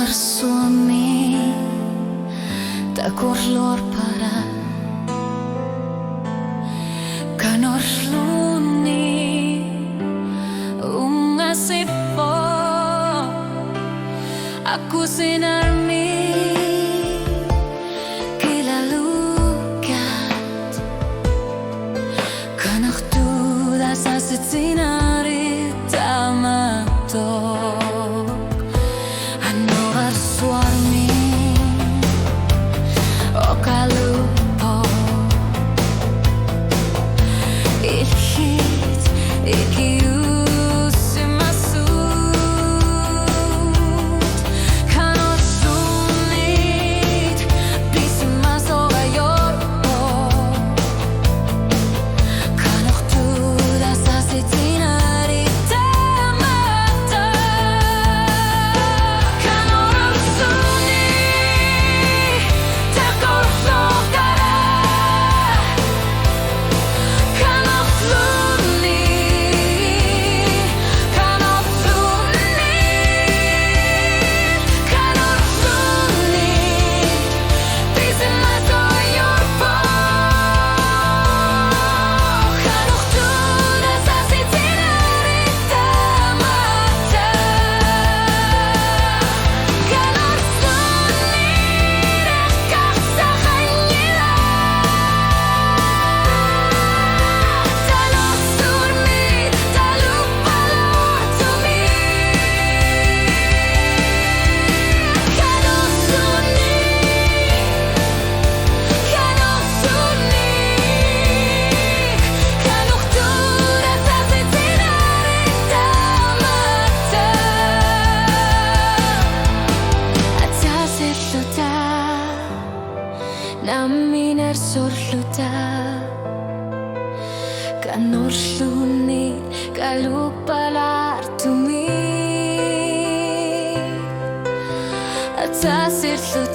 Annuar Suomi takorlor para kanorluni ungasipo aku sinarmi kilalukat kanahtuda sasitsinari tamato Annuar Suomi okalupo ilhit ikiusimasut kanosunit pisimasogayorpo kanohtuda sasitsinari tamata kanoramsuni takorlokara kanohluni kanohluni pisimasogayorpo kanohtuda sasitsinari tamata kanohluni rakkarsahanyila talohsurmi talupalortumi kanohluni kanohtuda sasitsinari tamata Atasirluta naminer surluta kanorluni kalupalartumi Atasirluta